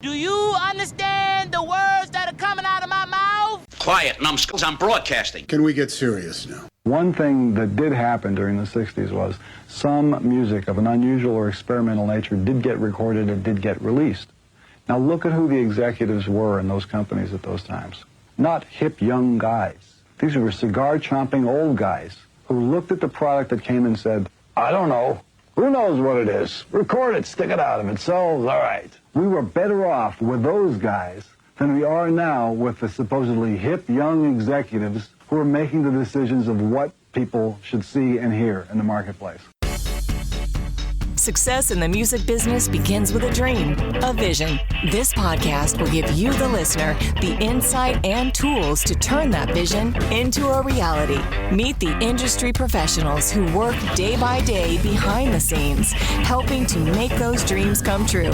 Do you understand the words that are coming out of my mouth? Quiet, numbskulls, I'm broadcasting. Can we get serious now? One thing that did happen during the 60s was some music of an unusual or experimental nature did get recorded and did get released. Now look at who the executives were in those companies at those times. Not hip young guys. These were cigar-chomping old guys who looked at the product that came and said, I don't know. Who knows what it is? Record it, stick it out. If it sells, all right. We were better off with those guys than we are now with the supposedly hip young executives who are making the decisions of what people should see and hear in the marketplace. Success in the music business begins with a dream, a vision. This podcast will give you, the listener, the insight and tools to turn that vision into a reality. Meet the industry professionals who work day by day behind the scenes, helping to make those dreams come true.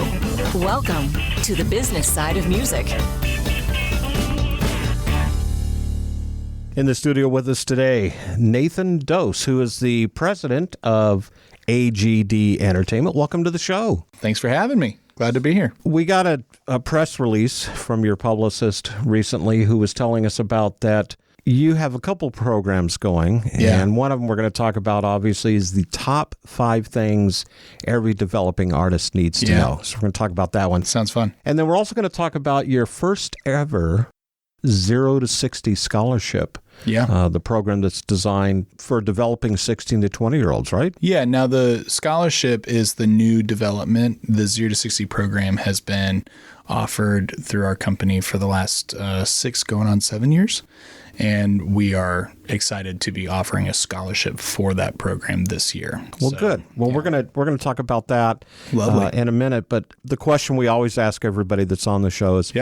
Welcome to the business side of music. In the studio with us today, Nathan Dohse, who is the president of AGD Entertainment. Welcome to the show. Thanks for having me. Glad to be here. We got a press release from your publicist recently who was telling us about that you have a couple programs going, and one of them we're going to talk about, obviously, is the top 5 things every developing artist needs to know. So we're going to talk about that one. Sounds fun. And then we're also going to talk about your first ever 0 to 60 scholarship. The program that's designed for developing 16 to 20-year-olds, right? Yeah. Now, the scholarship is the new development. The 0 to 60 program has been offered through our company for the last 6 going on 7 years. And we are excited to be offering a scholarship for that program this year. Well, good. Well, we're gonna talk about that in a minute. But the question we always ask everybody that's on the show is,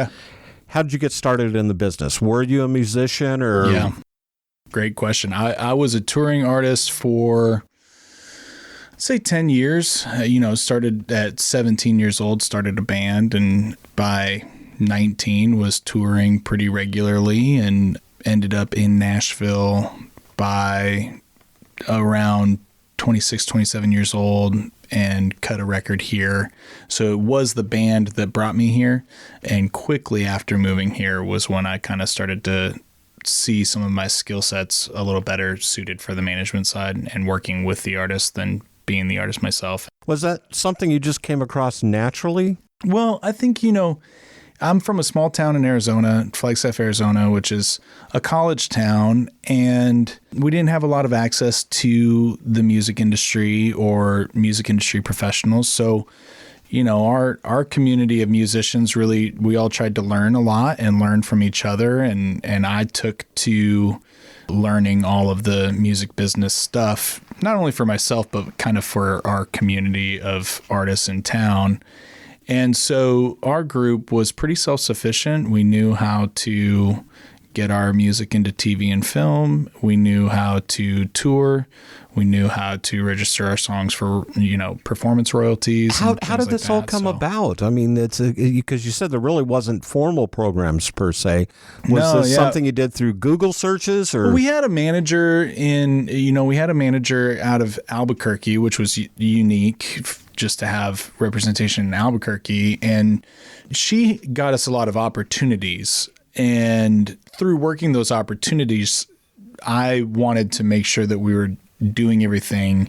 how did you get started in the business? Were you a musician or? Yeah, great question. I was a touring artist for, say, 10 years. Started at 17 years old, started a band, and by 19 was touring pretty regularly and ended up in Nashville by around 26, 27 years old and cut a record here. So it was the band that brought me here. And quickly after moving here was when I kind of started to see some of my skill sets a little better suited for the management side and working with the artist than being the artist myself. Was that something you just came across naturally? Well, I think, I'm from a small town in Arizona, Flagstaff, Arizona, which is a college town, and we didn't have a lot of access to the music industry or music industry professionals. So, our community of musicians, really, we all tried to learn a lot and learn from each other. And I took to learning all of the music business stuff, not only for myself, but kind of for our community of artists in town. And so our group was pretty self-sufficient. We knew how to get our music into TV and film. We knew how to tour. We knew how to register our songs for, performance royalties. How did this all come about? I mean, it's because you said there really wasn't formal programs per se. Was this something you did through Google searches, or? We had a manager out of Albuquerque, which was unique just to have representation in Albuquerque. And she got us a lot of opportunities. And through working those opportunities, I wanted to make sure that we were doing everything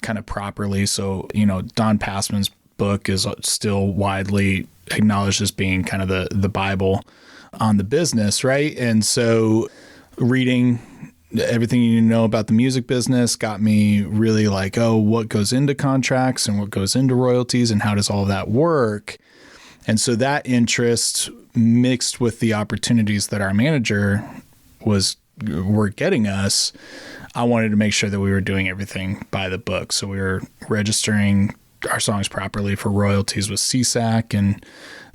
kind of properly. So, Don Passman's book is still widely acknowledged as being kind of the Bible on the business, right? And so reading everything you need to know about the music business got me really like, what goes into contracts and what goes into royalties and how does all that work? And so that interest mixed with the opportunities that our manager were getting us, I wanted to make sure that we were doing everything by the book. So we were registering our songs properly for royalties with CSAC, and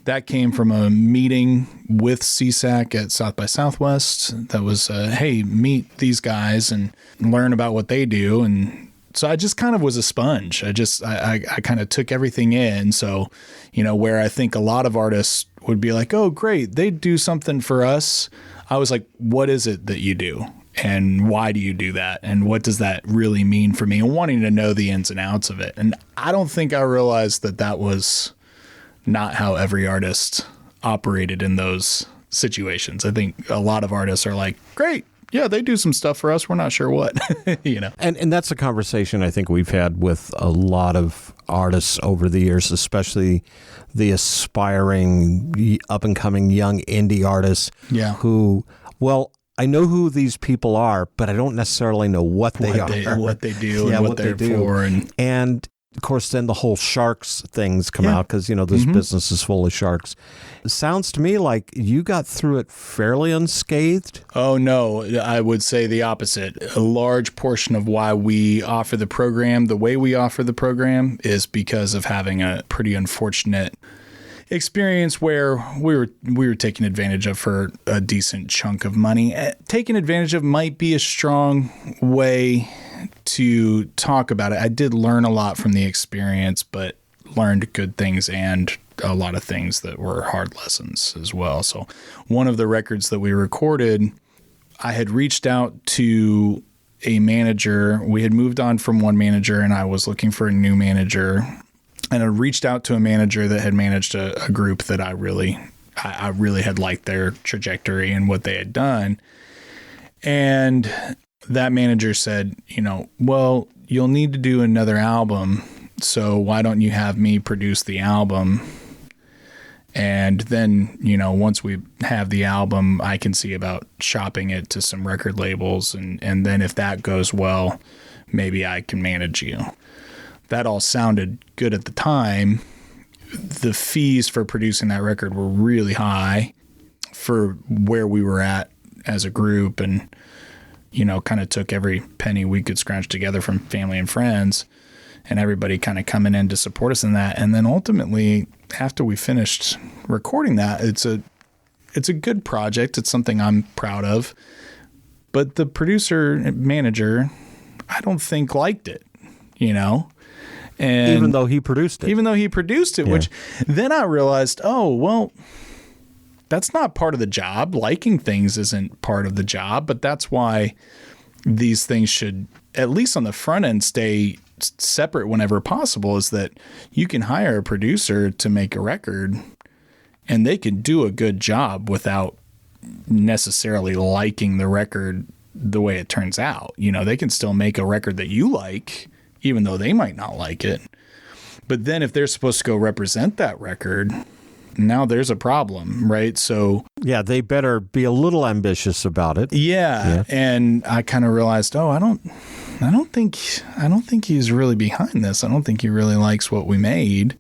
that came from a meeting with CSAC at South by Southwest. That was, hey, meet these guys and learn about what they do. And so I just kind of was a sponge. I kind of took everything in. So, where I think a lot of artists would be like, oh, great, they do something for us. I was like, what is it that you do? And why do you do that? And what does that really mean for me? And wanting to know the ins and outs of it. And I don't think I realized that was not how every artist operated in those situations. I think a lot of artists are like, great, yeah, they do some stuff for us. We're not sure what, And that's a conversation I think we've had with a lot of artists over the years, especially the aspiring, up-and-coming young indie artists who, well, I know who these people are, but I don't necessarily know what they are. What they do and what they're for. And of course, then the whole sharks things come out because, this business is full of sharks. It sounds to me like you got through it fairly unscathed. Oh, no, I would say the opposite. A large portion of why we offer the program the way we offer the program is because of having a pretty unfortunate experience where we were taken advantage of for a decent chunk of money. Taken advantage of might be a strong way to talk about it. I did learn a lot from the experience, but learned good things and a lot of things that were hard lessons as well. So one of the records that we recorded, I had reached out to a manager. We had moved on from one manager and I was looking for a new manager. And I reached out to a manager that had managed a group that I really had liked their trajectory and what they had done. And that manager said, well, you'll need to do another album. So why don't you have me produce the album? And then, once we have the album, I can see about shopping it to some record labels. And then if that goes well, maybe I can manage you. That all sounded good at the time. The fees for producing that record were really high for where we were at as a group and, kind of took every penny we could scrounge together from family and friends and everybody kind of coming in to support us in that. And then ultimately, after we finished recording that, it's a good project. It's something I'm proud of. But the producer manager, I don't think liked it, And even though he produced it, which then I realized, oh, well, that's not part of the job. Liking things isn't part of the job, but that's why these things should, at least on the front end, stay separate whenever possible, is that you can hire a producer to make a record and they can do a good job without necessarily liking the record the way it turns out. They can still make a record that you like, even though they might not like it. But then if they're supposed to go represent that record, now there's a problem, right? So yeah, they better be a little ambitious about it. Yeah. And I kind of realized, I don't think he's really behind this. I don't think he really likes what we made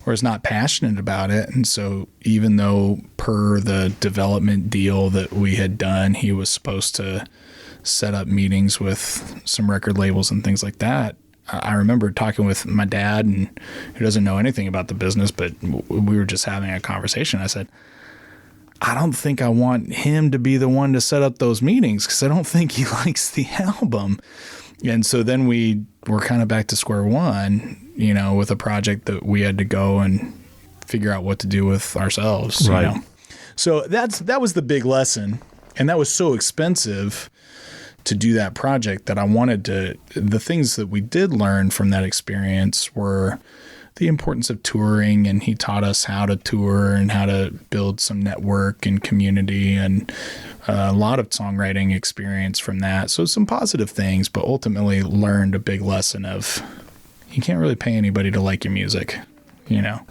or is not passionate about it. And so even though per the development deal that we had done, he was supposed to set up meetings with some record labels and things like that, I remember talking with my dad, and who doesn't know anything about the business, but we were just having a conversation. I said, I don't think I want him to be the one to set up those meetings because I don't think he likes the album. And so then we were kind of back to square one, with a project that we had to go and figure out what to do with ourselves. Right. So that was the big lesson. And that was so expensive to do that project that I wanted to, the things that we did learn from that experience were the importance of touring, and he taught us how to tour and how to build some network and community and a lot of songwriting experience from that. So some positive things, but ultimately learned a big lesson of you can't really pay anybody to like your music,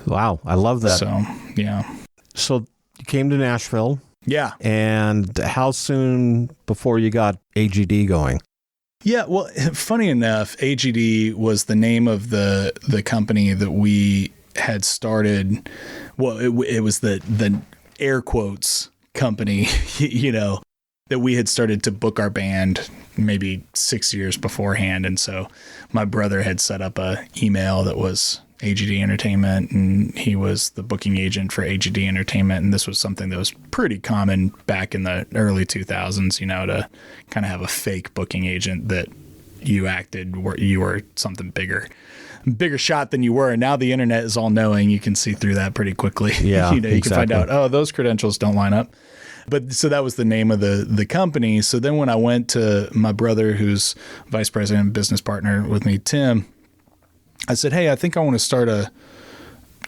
Wow. I love that. So, yeah. So you came to Nashville. Yeah. And how soon before you got AGD going? Yeah, well, funny enough, AGD was the name of the company that we had started. Well, it was the air quotes company, that we had started to book our band maybe 6 years beforehand. And so my brother had set up a email that was AGD Entertainment, and he was the booking agent for AGD Entertainment. And this was something that was pretty common back in the early 2000s, to kind of have a fake booking agent that you acted where you were something bigger shot than you were. And now the internet is all knowing. You can see through that pretty quickly. Yeah, you can find out, those credentials don't line up. But so that was the name of the company. So then when I went to my brother, who's vice president and business partner with me, Tim, I said, hey, I think I want to start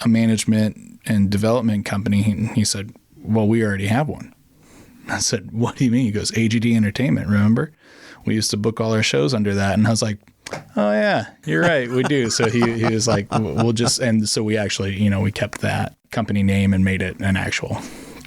a management and development company. And he said, well, we already have one. I said, what do you mean? He goes, AGD Entertainment, remember? We used to book all our shows under that. And I was like, oh, yeah, you're right. We do. So he was like, we'll just, and so we actually, we kept that company name and made it an actual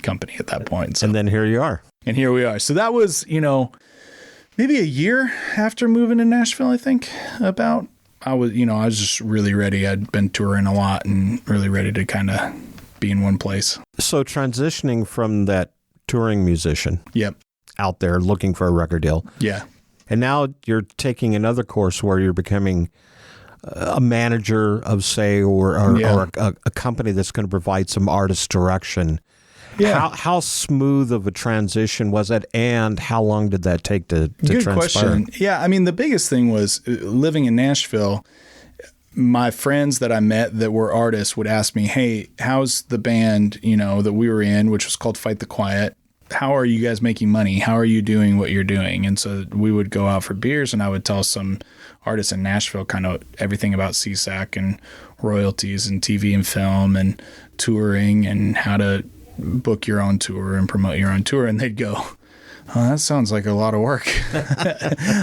company at that point. So, and then here you are. And here we are. So that was, maybe a year after moving to Nashville, I think, about. I was just really ready. I'd been touring a lot and really ready to kind of be in one place. So transitioning from that touring musician out there looking for a record deal. Yeah. And now you're taking another course where you're becoming a manager of, say, or a company that's going to provide some artist direction. Yeah. How smooth of a transition was it, and how long did that take to Good transpire? Question. Yeah, I mean, the biggest thing was living in Nashville. My friends that I met that were artists would ask me, hey, how's the band, that we were in, which was called Fight the Quiet? How are you guys making money? How are you doing what you're doing? And so we would go out for beers, and I would tell some artists in Nashville kind of everything about CSAC and royalties and TV and film and touring and how to book your own tour and promote your own tour. And they'd go, oh, that sounds like a lot of work.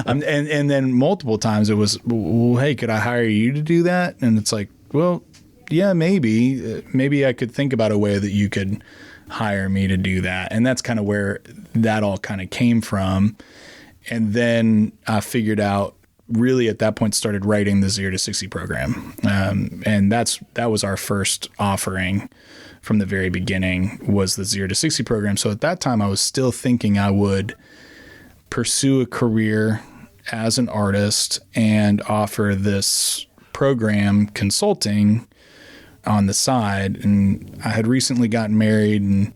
and then multiple times it was, well, hey, could I hire you to do that? And it's like, well, yeah, maybe I could think about a way that you could hire me to do that. And that's kind of where that all kind of came from. And then I figured out, really at that point, started writing the ZT60 program. And that was our first offering from the very beginning, was the ZT60 program. So at that time, I was still thinking I would pursue a career as an artist and offer this program consulting on the side. And I had recently gotten married, and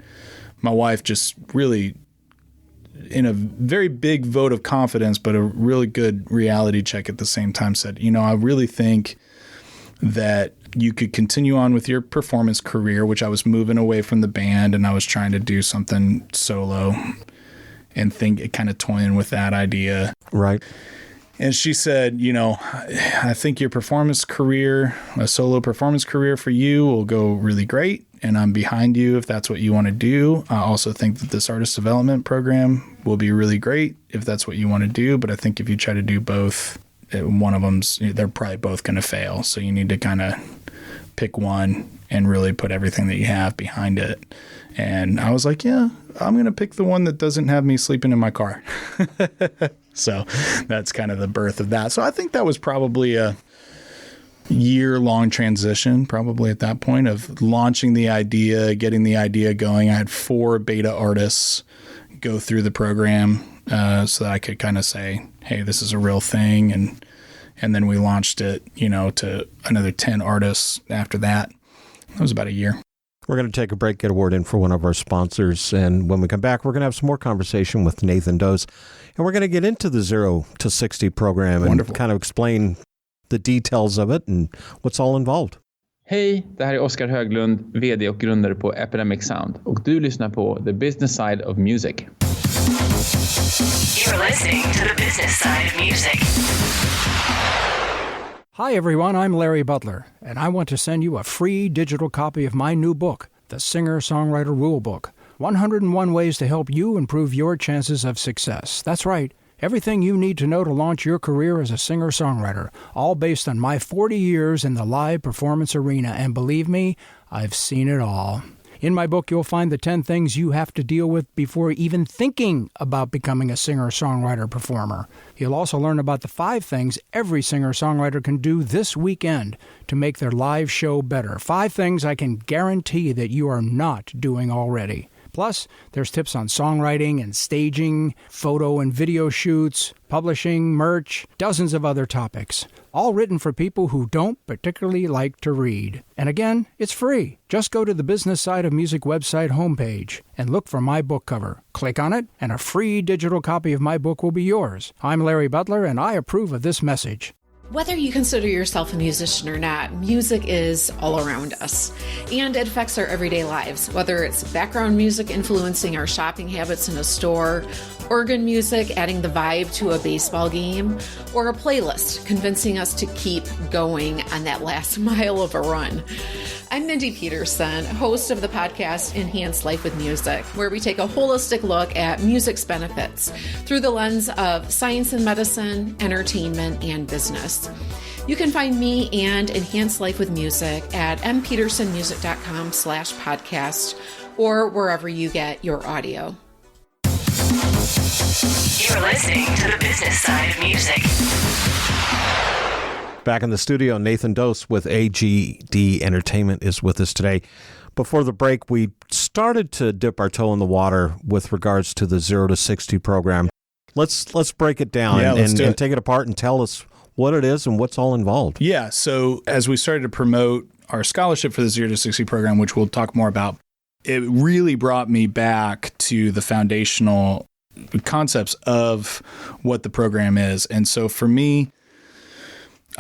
my wife just really, in a very big vote of confidence, but a really good reality check at the same time, said, I really think that you could continue on with your performance career, which I was moving away from the band, and I was trying to do something solo and kind of toying with that idea. Right. And she said, I think your performance career, a solo performance career for you, will go really great, and I'm behind you if that's what you want to do. I also think that this artist development program will be really great if that's what you want to do, but I think if you try to do both, one of them's, they're probably both going to fail. So you need to kind of pick one and really put everything that you have behind it. And I was like, yeah, I'm going to pick the one that doesn't have me sleeping in my car. So that's kind of the birth of that. So I think that was probably a year-long transition, probably at that point, of launching the idea, getting the idea going. I had 4 beta artists go through the program so that I could kind of say, hey, this is a real thing. And then we launched it, to another 10 artists after that. It was about a year. We're going to take a break, get a word in for one of our sponsors. And when we come back, we're going to have some more conversation with Nathan Dohse. And we're going to get into the 0 to 60 program and kind of explain the details of it and what's all involved. Hej, det här är Oskar Höglund, vd och grundare på Epidemic Sound. Och du lyssnar på The Business Side of Music. You're listening to The Business Side of Music. Hi everyone, I'm Larry Butler, and I want to send you a free digital copy of my new book, The Singer-Songwriter Rulebook, 101 Ways to Help You Improve Your Chances of Success. That's right, everything you need to know to launch your career as a singer-songwriter, all based on my 40 years in the live performance arena, and believe me, I've seen it all. In my book, you'll find the 10 things you have to deal with before even thinking about becoming a singer-songwriter performer. You'll also learn about the 5 things every singer-songwriter can do this weekend to make their live show better. 5 things I can guarantee that you are not doing already. Plus, there's tips on songwriting and staging, photo and video shoots, publishing, merch, dozens of other topics, all written for people who don't particularly like to read. And again, it's free. Just go to the Business Side of Music website homepage and look for my book cover. Click on it, and a free digital copy of my book will be yours. I'm Larry Butler, and I approve of this message. Whether you consider yourself a musician or not, music is all around us, and it affects our everyday lives. Whether it's background music influencing our shopping habits in a store, organ music adding the vibe to a baseball game, or a playlist convincing us to keep going on that last mile of a run. I I'm Mindy Peterson, host of the podcast Enhance Life with Music, where we take a holistic look at music's benefits through the lens of science and medicine, entertainment, and business. You can find me and Enhance Life with Music at mpetersonmusic.com/podcast or wherever you get your audio. You're listening to the business side of music. Back in the studio, Nathan Dohse with AGD Entertainment is with us today. Before the break, we started to dip our toe in the water with regards to the 0 to 60 program. Let's break it down and take it apart and tell us what it is and what's all involved. Yeah, so as we started to promote our scholarship for the 0 to 60 program, which we'll talk more about, it really brought me back to the foundational concepts of what the program is. And so for me,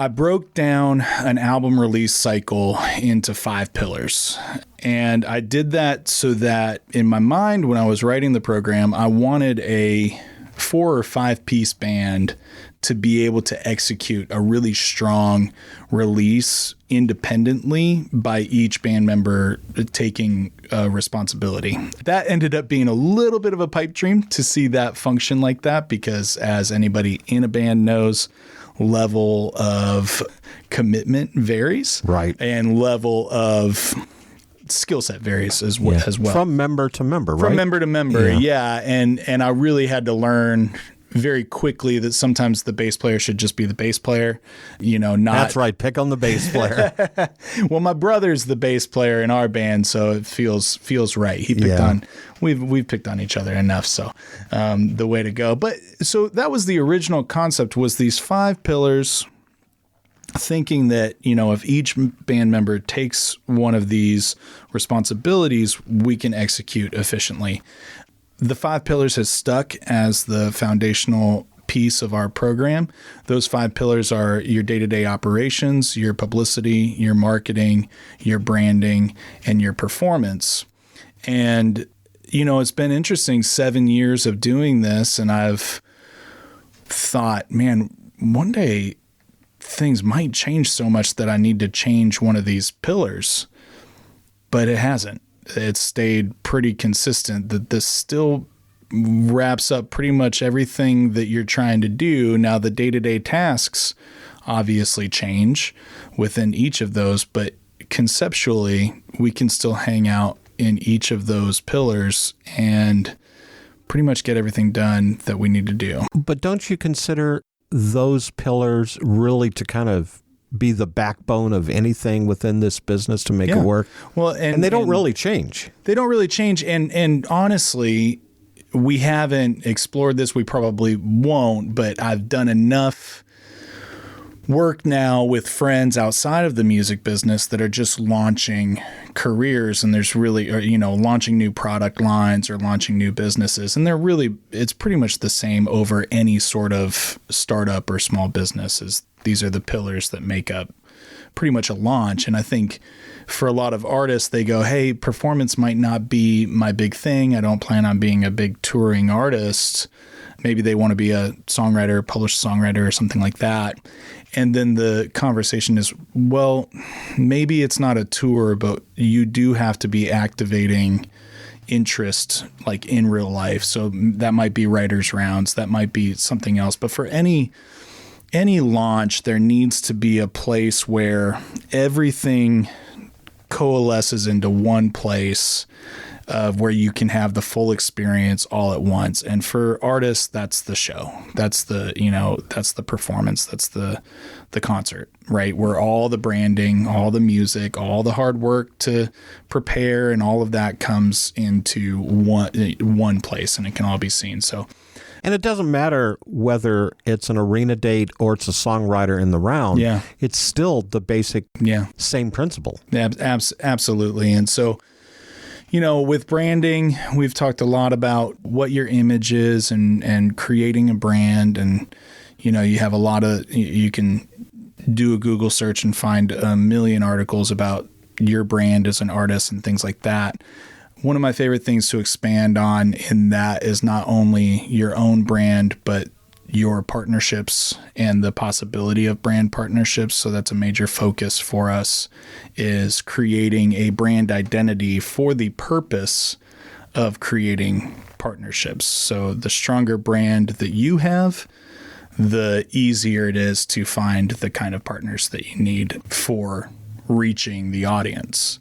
I broke down an album release cycle into 5 pillars. And I did that so that in my mind, when I was writing the program, I wanted a 4 or 5 piece band to be able to execute a really strong release independently by each band member taking responsibility. That ended up being a little bit of a pipe dream to see that function like that, because as anybody in a band knows, level of commitment varies. Right. And level of skill set varies as well. From member to member, right? From member to member, yeah. And I really had to learn very quickly that sometimes the bass player should just be the bass player, not... That's right, pick on the bass player. Well, my brother's the bass player in our band, so it feels right. He picked on... We've picked on each other enough, so the way to go. But so that was the original concept, was these 5 pillars, thinking that, if each band member takes one of these responsibilities, we can execute efficiently. The 5 pillars has stuck as the foundational piece of our program. Those 5 pillars are your day-to-day operations, your publicity, your marketing, your branding, and your performance. And, it's been interesting 7 years of doing this, and I've thought, man, one day things might change so much that I need to change one of these pillars, but it hasn't. It's stayed pretty consistent, that this still wraps up pretty much everything that you're trying to do. Now, the day-to-day tasks obviously change within each of those, but conceptually, we can still hang out in each of those pillars and pretty much get everything done that we need to do. But don't you consider those pillars really to kind of be the backbone of anything within this business to make it work? Well, and they don't really change. They don't really change. And honestly, we haven't explored this. We probably won't, but I've done enough work now with friends outside of the music business that are just launching careers, and there's really, launching new product lines or launching new businesses. And it's pretty much the same over any sort of startup or small businesses. These are the pillars that make up pretty much a launch. And I think for a lot of artists, they go, hey, performance might not be my big thing. I don't plan on being a big touring artist. Maybe they want to be a songwriter, published songwriter or something like that. And then the conversation is, well, maybe it's not a tour, but you do have to be activating interest like in real life. So that might be writers' rounds. That might be something else. But for any launch, there needs to be a place where everything coalesces into one place of where you can have the full experience all at once. And for artists, that's the show. That's the performance. That's the concert, right? Where all the branding, all the music, all the hard work to prepare and all of that comes into one place, and it can all be seen. And it doesn't matter whether it's an arena date or it's a songwriter in the round. Yeah. It's still the basic same principle. Absolutely. And so, with branding, we've talked a lot about what your image is and creating a brand. And, you have you can do a Google search and find a million articles about your brand as an artist and things like that. One of my favorite things to expand on in that is not only your own brand, but your partnerships and the possibility of brand partnerships. So that's a major focus for us, is creating a brand identity for the purpose of creating partnerships. So the stronger brand that you have, the easier it is to find the kind of partners that you need for reaching the audience.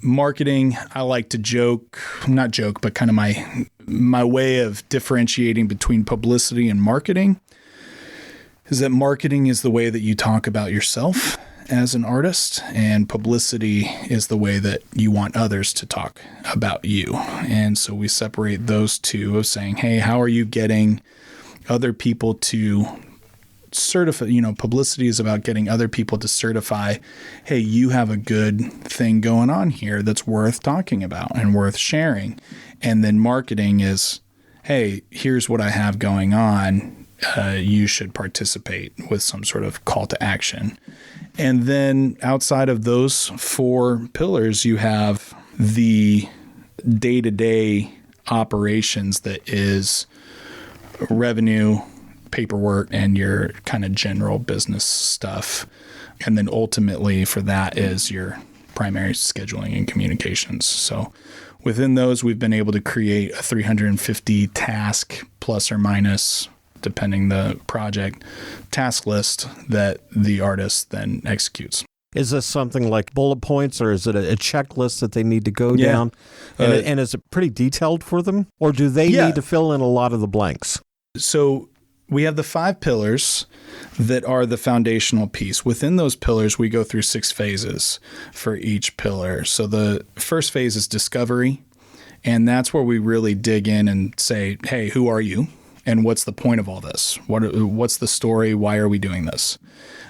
Marketing, I like to not joke, but kind of my way of differentiating between publicity and marketing is that marketing is the way that you talk about yourself as an artist, and publicity is the way that you want others to talk about you. And so we separate those two of saying, hey, how are you getting other people to certify? Publicity is about getting other people to certify, hey, you have a good thing going on here that's worth talking about and worth sharing. And then marketing is, hey, here's what I have going on. You should participate with some sort of call to action. And then outside of those 4 pillars, you have the day-to-day operations that is revenue, paperwork, and your kind of general business stuff. And then ultimately for that is your primary scheduling and communications. So within those, we've been able to create a 350 task plus or minus, depending the project, task list that the artist then executes. Is this something like bullet points, or is it a checklist that they need to go down? And is it pretty detailed for them? Or do they need to fill in a lot of the blanks? So we have the 5 pillars that are the foundational piece. Within those pillars, we go through 6 phases for each pillar. So the first phase is discovery, and that's where we really dig in and say, hey, who are you? And what's the point of all this? What's the story? Why are we doing this?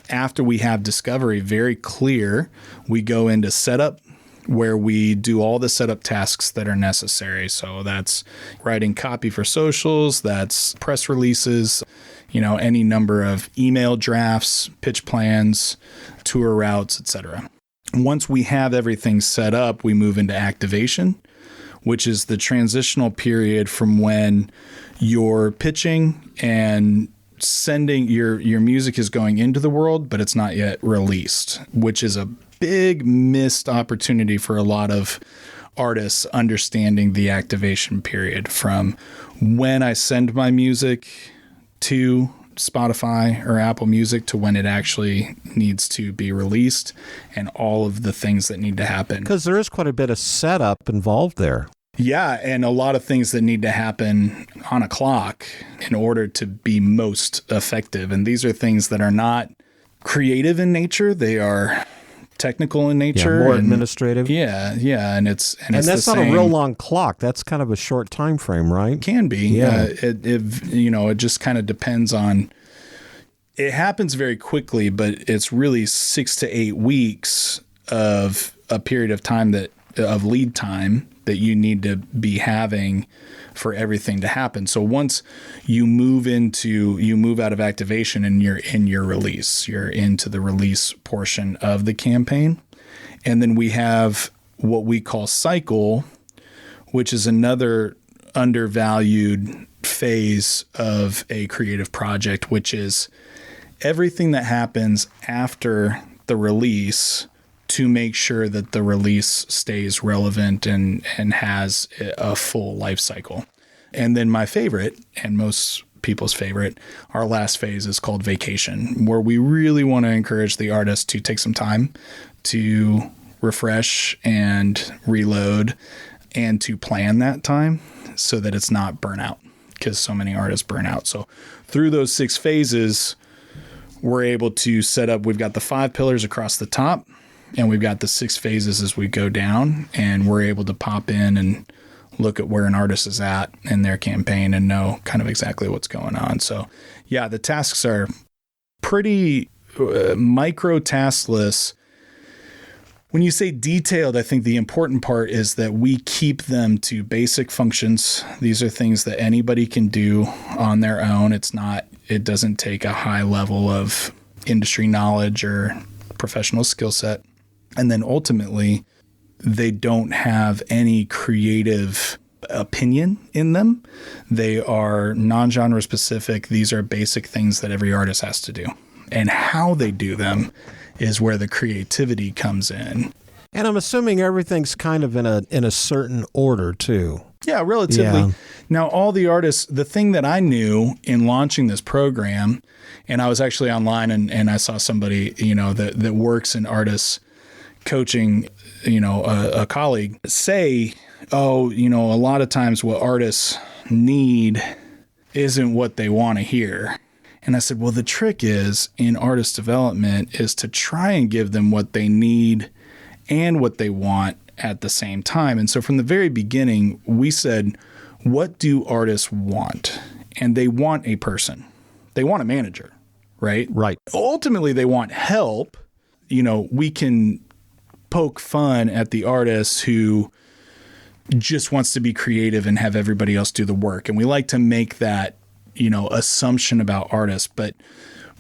After we have discovery very clear, we go into setup, where we do all the setup tasks that are necessary. So that's writing copy for socials, that's press releases, any number of email drafts, pitch plans, tour routes, etc. Once we have everything set up, we move into activation, which is the transitional period from when you're pitching and sending your music is going into the world, but it's not yet released, which is a big missed opportunity for a lot of artists understanding the activation period from when I send my music to Spotify or Apple Music to when it actually needs to be released, and all of the things that need to happen. Because there is quite a bit of setup involved there. Yeah, and a lot of things that need to happen on a clock in order to be most effective. And these are things that are not creative in nature. They are technical in nature. More administrative. Yeah. And that's not a real long clock. That's kind of a short time frame, right? It can be. Yeah. It just kind of depends on. It happens very quickly, but it's really 6 to 8 weeks of a period of time of lead time that you need to be having for everything to happen. So once you move out of activation and you're in your release, you're into the release portion of the campaign. And then we have what we call cycle, which is another undervalued phase of a creative project, which is everything that happens after the release to make sure that the release stays relevant and has a full life cycle. And then my favorite, and most people's favorite, our last phase is called vacation, where we really want to encourage the artist to take some time to refresh and reload and to plan that time so that it's not burnout, because so many artists burn out. So through those 6 phases, we're able to set up, we've got the 5 pillars across the top, and we've got the 6 phases as we go down, and we're able to pop in and look at where an artist is at in their campaign and know kind of exactly what's going on. So yeah, the tasks are pretty micro task lists. When you say detailed, I think the important part is that we keep them to basic functions. These are things that anybody can do on their own. It doesn't take a high level of industry knowledge or professional skill set. And then ultimately, they don't have any creative opinion in them. They are non-genre specific. These are basic things that every artist has to do. And how they do them is where the creativity comes in. And I'm assuming everything's kind of in a certain order too. Yeah, relatively. Yeah. Now, all the artists, the thing that I knew in launching this program, and I was actually online and I saw somebody, that works in artists coaching, a colleague say, a lot of times what artists need isn't what they want to hear. And I said, well, the trick is in artist development is to try and give them what they need and what they want at the same time. And so from the very beginning, we said, what do artists want? And they want a person. They want a manager, right? Right. Ultimately, they want help. We can poke fun at the artist who just wants to be creative and have everybody else do the work. And we like to make that, assumption about artists. But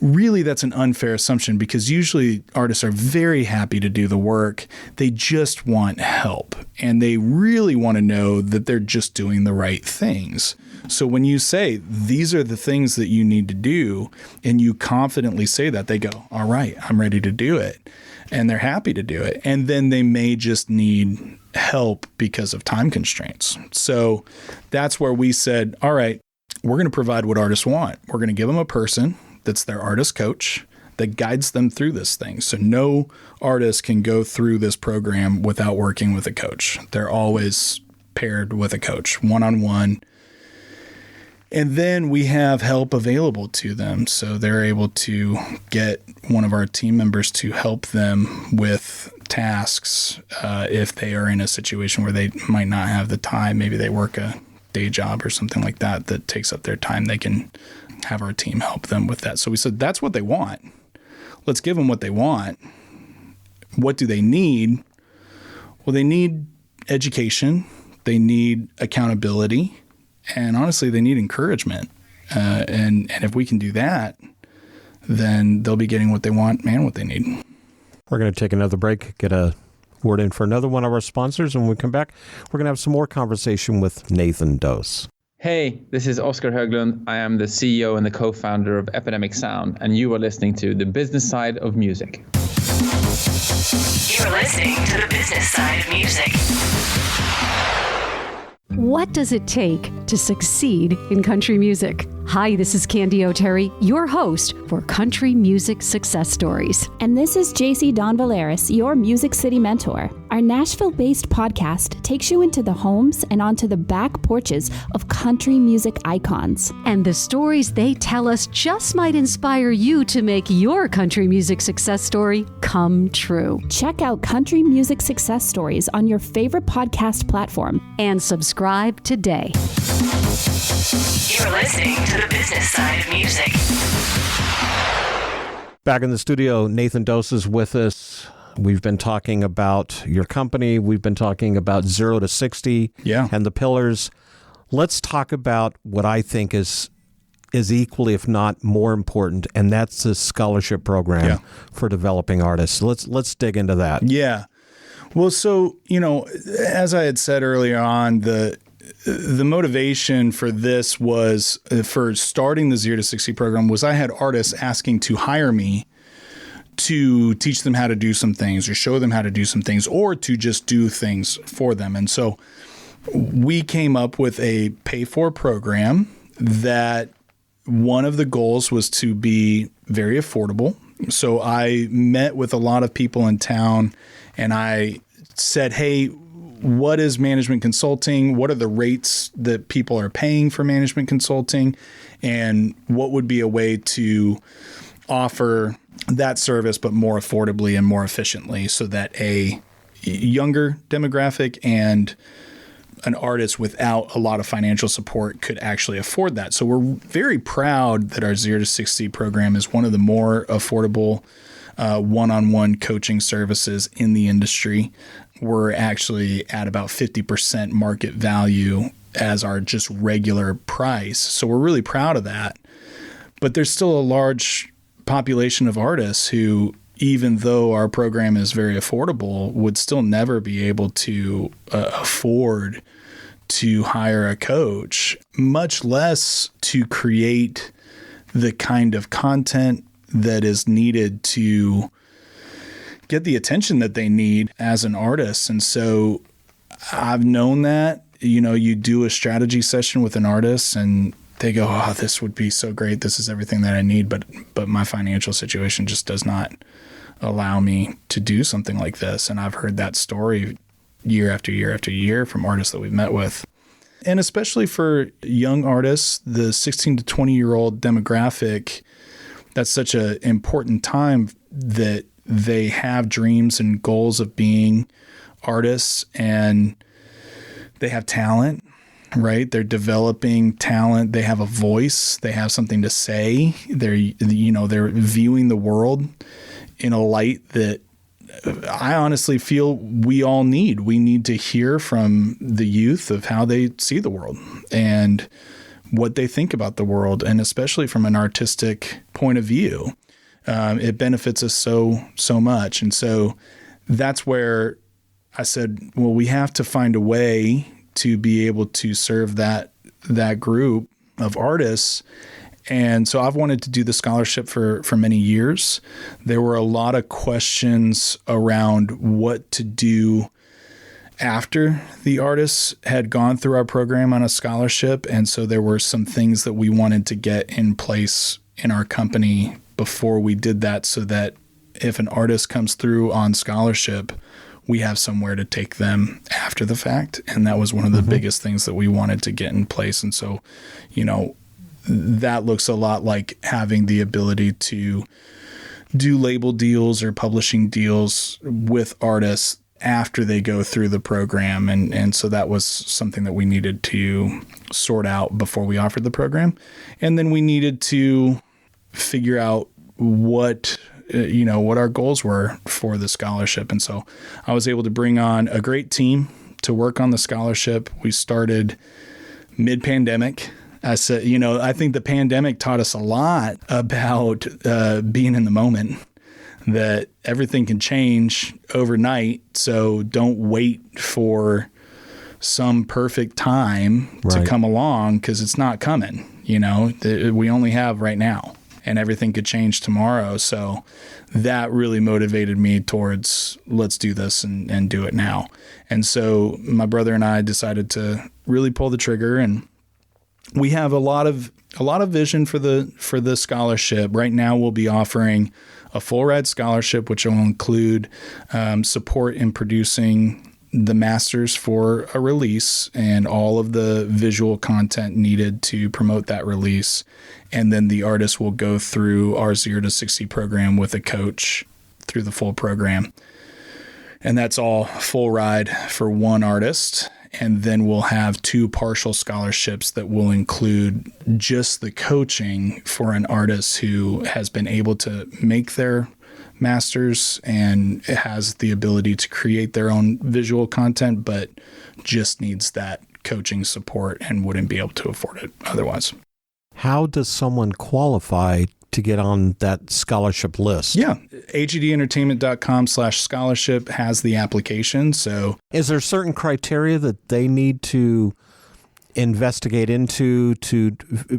really, that's an unfair assumption because usually artists are very happy to do the work. They just want help and they really want to know that they're just doing the right things. So when you say these are the things that you need to do and you confidently say that, they go, all right, I'm ready to do it. And they're happy to do it. And then they may just need help because of time constraints. So that's where we said, all right, we're going to provide what artists want. We're going to give them a person that's their artist coach that guides them through this thing. So no artist can go through this program without working with a coach. They're always paired with a coach, one-on-one. And then we have help available to them. So they're able to get one of our team members to help them with tasks if they are in a situation where they might not have the time. Maybe they work a day job or something like that takes up their time. They can have our team help them with that. So we said, that's what they want. Let's give them what they want. What do they need? Well, they need education. They need accountability. And honestly, they need encouragement. And if we can do that, then they'll be getting what they want and what they need. We're going to take another break, get a word in for another one of our sponsors. And when we come back, we're going to have some more conversation with Nathan Dohse. Hey, this is Oskar Höglund. I am the CEO and the co-founder of Epidemic Sound, and you are listening to The Business Side of Music. You're listening to The Business Side of Music. What does it take to succeed in country music? Hi, this is Candy O'Terry, your host for Country Music Success Stories. And this is JC Don Valeris, your Music City mentor. Our Nashville-based podcast takes you into the homes and onto the back porches of country music icons. And the stories they tell us just might inspire you to make your country music success story come true. Check out Country Music Success Stories on your favorite podcast platform. And subscribe today. You're listening to The Business Side of Music. Back in the studio, Nathan Dohse is with us. We've been talking about your company. We've been talking about 0 to 60 and the pillars. Let's talk about what I think is equally, if not more important, and that's the scholarship program for developing artists. Let's dig into that. Yeah. Well, so, as I had said earlier on, the motivation for this was for starting the 0 to 60 program was I had artists asking to hire me to teach them how to do some things or show them how to do some things or to just do things for them. And so we came up with a pay-for program that one of the goals was to be very affordable. So I met with a lot of people in town and I said, hey, what is management consulting? What are the rates that people are paying for management consulting? And what would be a way to offer that service, but more affordably and more efficiently so that a younger demographic and an artist without a lot of financial support could actually afford that. So we're very proud that our 0 to 60 program is one of the more affordable one-on-one coaching services in the industry. We're actually at about 50% market value as our just regular price. So we're really proud of that. But there's still a large population of artists who, even though our program is very affordable, would still never be able to afford to hire a coach, much less to create the kind of content that is needed to get the attention that they need as an artist. And so I've known that, you do a strategy session with an artist and they go, oh, this would be so great. This is everything that I need. But my financial situation just does not allow me to do something like this. And I've heard that story year after year after year from artists that we've met with. And especially for young artists, the 16 to 20-year-old demographic, that's such an important time that they have dreams and goals of being artists, and they have talent, right? They're developing talent. They have a voice. They have something to say. They're viewing the world in a light that I honestly feel we all need. We need to hear from the youth of how they see the world and what they think about the world, and especially from an artistic point of view. It benefits us so much. And so that's where I said, well, we have to find a way to be able to serve that group of artists. And so I've wanted to do the scholarship for many years. There were a lot of questions around what to do after the artists had gone through our program on a scholarship. And so there were some things that we wanted to get in place in our company before we did that, so that if an artist comes through on scholarship, we have somewhere to take them after the fact. And that was one of the biggest things that we wanted to get in place. And so, that looks a lot like having the ability to do label deals or publishing deals with artists after they go through the program. And so that was something that we needed to sort out before we offered the program. And then we needed to figure out what our goals were for the scholarship. And so I was able to bring on a great team to work on the scholarship. We started mid-pandemic. I said, I think the pandemic taught us a lot about being in the moment, that everything can change overnight. So don't wait for some perfect time to come along, because it's not coming. We only have right now, and everything could change tomorrow. So that really motivated me towards, let's do this and do it now. And so my brother and I decided to really pull the trigger, and we have a lot of vision for the scholarship. Right now, we'll be offering a full ride scholarship, which will include support in producing the masters for a release and all of the visual content needed to promote that release. And then the artist will go through our 0 to 60 program with a coach through the full program. And that's all full ride for one artist. And then we'll have 2 partial scholarships that will include just the coaching for an artist who has been able to make their masters and has the ability to create their own visual content, but just needs that coaching support and wouldn't be able to afford it otherwise. How does someone qualify to get on that scholarship list? Yeah. agdentertainment.com/scholarship has the application. So is there certain criteria that they need to investigate into to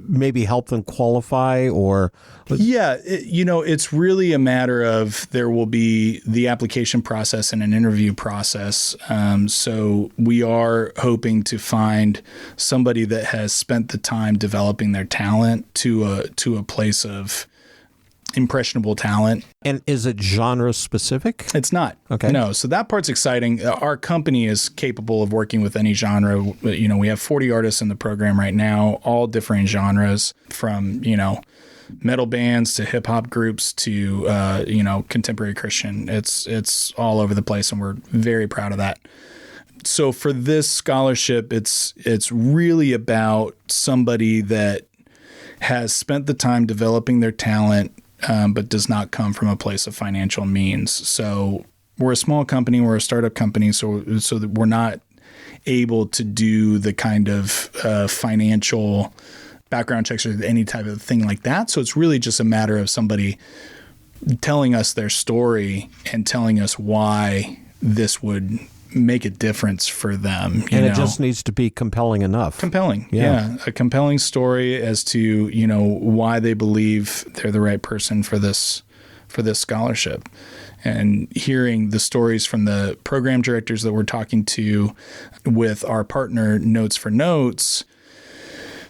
maybe help them qualify? Or yeah, it's really a matter of, there will be the application process and an interview process. So we are hoping to find somebody that has spent the time developing their talent to a place of impressionable talent. And is it genre specific? It's not. Okay. No. So that part's exciting. Our company is capable of working with any genre. We have 40 artists in the program right now, all different genres, from, metal bands to hip hop groups to, contemporary Christian. It's all over the place, and we're very proud of that. So for this scholarship, it's really about somebody that has spent the time developing their talent, but does not come from a place of financial means. So we're a small company, we're a startup company, so that we're not able to do the kind of financial background checks or any type of thing like that. So it's really just a matter of somebody telling us their story and telling us why this would make a difference for them. And it just needs to be compelling enough. Compelling. Yeah. A compelling story as to, why they believe they're the right person for this scholarship. And hearing the stories from the program directors that we're talking to with our partner Notes for Notes.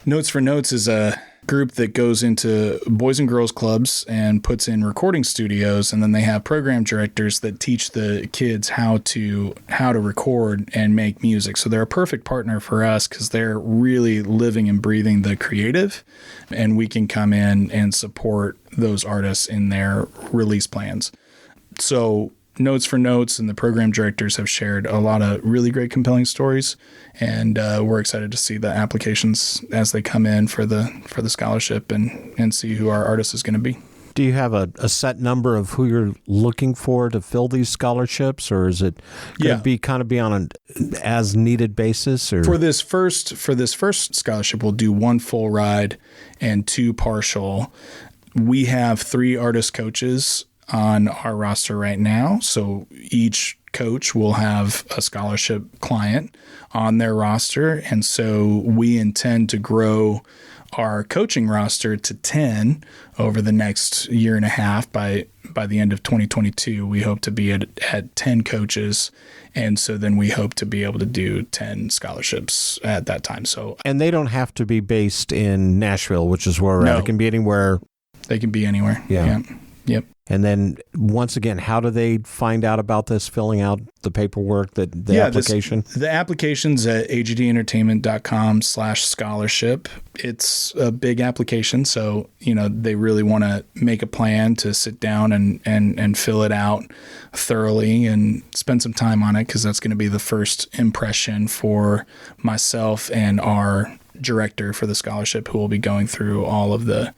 Notes for Notes is a group that goes into boys and girls clubs and puts in recording studios, and then they have program directors that teach the kids how to record and make music. So they're a perfect partner for us because they're really living and breathing the creative, and we can come in and support those artists in their release plans. So Notes for Notes and the program directors have shared a lot of really great, compelling stories, and we're excited to see the applications as they come in for the scholarship and see who our artist is going to be. Do you have a set number of who you're looking for to fill these scholarships, or is it going to be kind of be on an as needed basis? Or? For this first scholarship, we'll do 1 full ride and 2 partial. We have 3 artist coaches on our roster right now. So each coach will have a scholarship client on their roster. And so we intend to grow our coaching roster to 10 over the next year and a half. By the end of 2022, we hope to be at 10 coaches. And so then we hope to be able to do 10 scholarships at that time. And they don't have to be based in Nashville, which is where we're at. It can be anywhere. They can be anywhere. Yeah. Yep. And then once again, how do they find out about this, filling out the paperwork, the application? The application's at agdentertainment.com/scholarship. It's a big application. So, they really want to make a plan to sit down and fill it out thoroughly and spend some time on it, because that's going to be the first impression for myself and our director for the scholarship, who will be going through all of the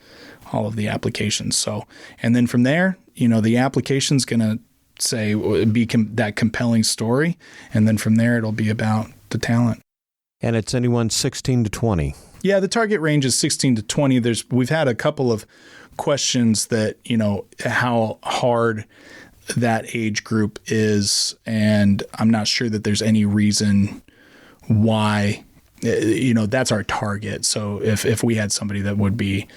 applications. So, and then from there, the application's going to be that compelling story. And then from there, it'll be about the talent. And it's anyone 16 to 20. Yeah. The target range is 16 to 20. We've had a couple of questions that, how hard that age group is. And I'm not sure that there's any reason why, that's our target. So if we had somebody that would be,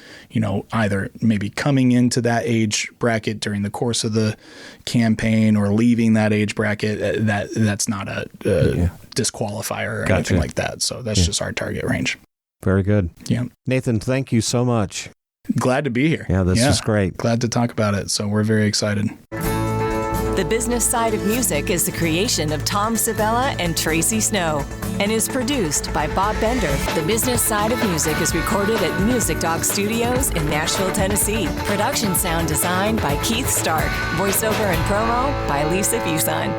either maybe coming into that age bracket during the course of the campaign or leaving that age bracket, that's not a disqualifier or anything like that. So that's just our target range. Very good. Yeah. Nathan, thank you so much. Glad to be here. Yeah, this is great. Glad to talk about it. So we're very excited. The Business Side of Music is the creation of Tom Sabella and Tracy Snow and is produced by Bob Bender. The Business Side of Music is recorded at Music Dog Studios in Nashville, Tennessee. Production sound design by Keith Stark. Voiceover and promo by Lisa Busan.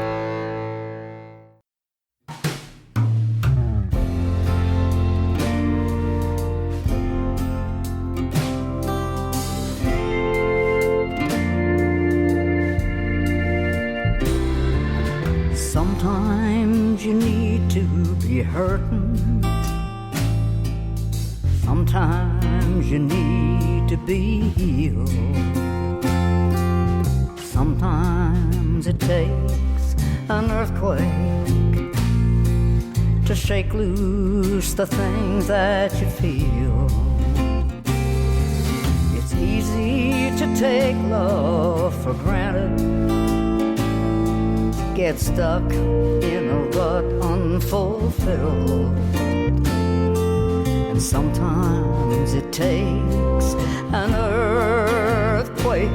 Sometimes you need to be hurting. Sometimes you need to be healed. Sometimes it takes an earthquake to shake loose the things that you feel. It's easy to take love for granted, get stuck in a rut unfulfilled. And sometimes it takes an earthquake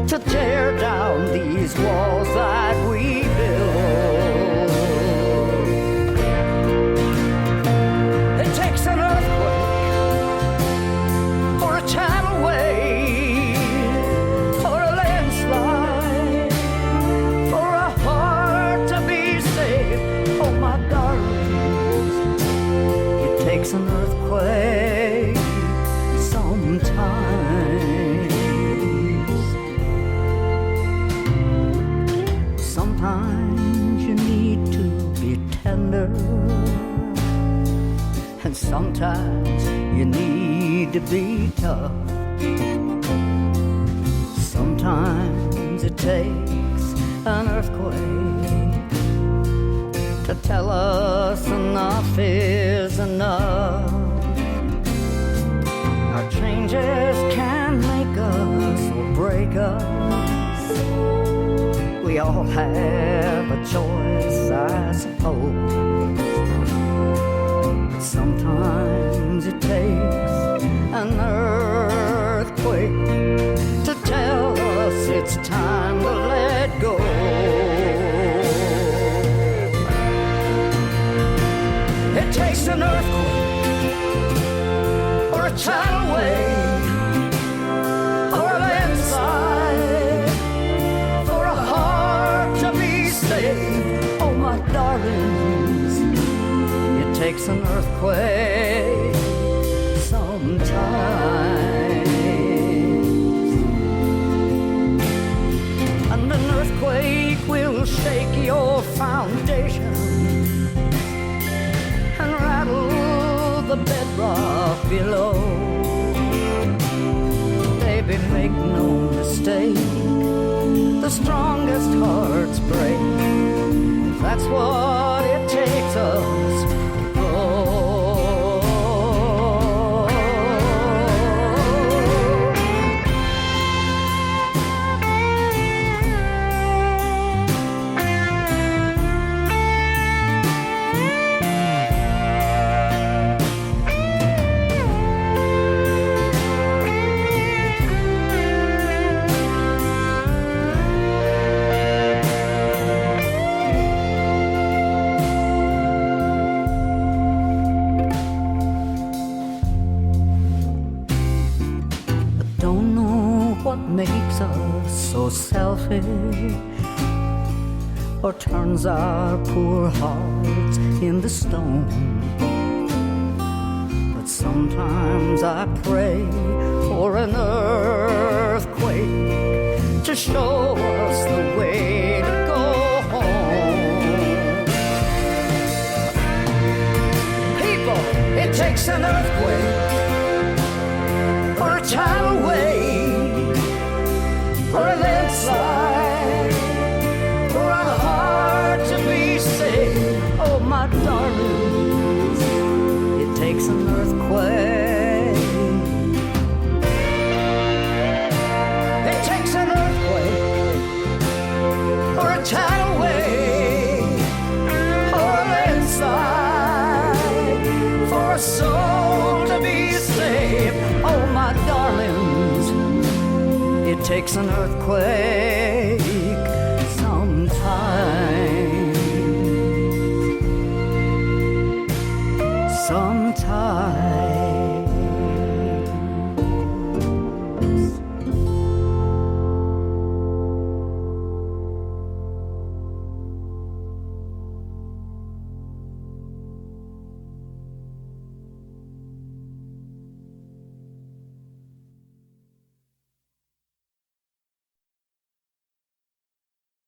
to tear down these walls that we build. It takes an earthquake or a tidal wave or a landslide for a heart to be saved. Oh my darlings, it takes an earthquake sometimes. Sometimes you need to be tender, and sometimes you need to be tough. Sometimes it takes an earthquake to tell us enough is enough. Our changes can make us or break us. We all have a choice, I suppose. But sometimes it takes an earthquake to tell us it's time to let go. It takes an earthquake or a tidal wave or a landslide for a heart to be saved. Oh, my darlings, it takes an earthquake sometimes. And an earthquake will shake your foundation and rattle the bedrock below. Baby, make no mistake, the strongest hearts break. That's what it takes us to grow. Makes us so selfish, or turns our poor hearts into stone. But sometimes I pray for an earthquake to show us the way to go home. People, it takes an earthquake or a tidal wave or a landslide for a heart to be saved. Oh, my darlings, it takes an earthquake. It takes an earthquake or a tidal wave or a landslide for a soul to be saved. Oh, my darlings, it takes an earthquake sometimes. Sometimes.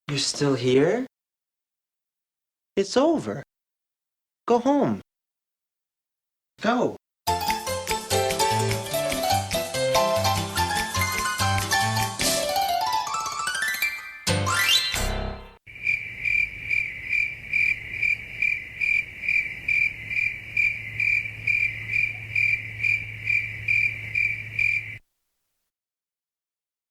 You're still here? It's over. Go home. Go.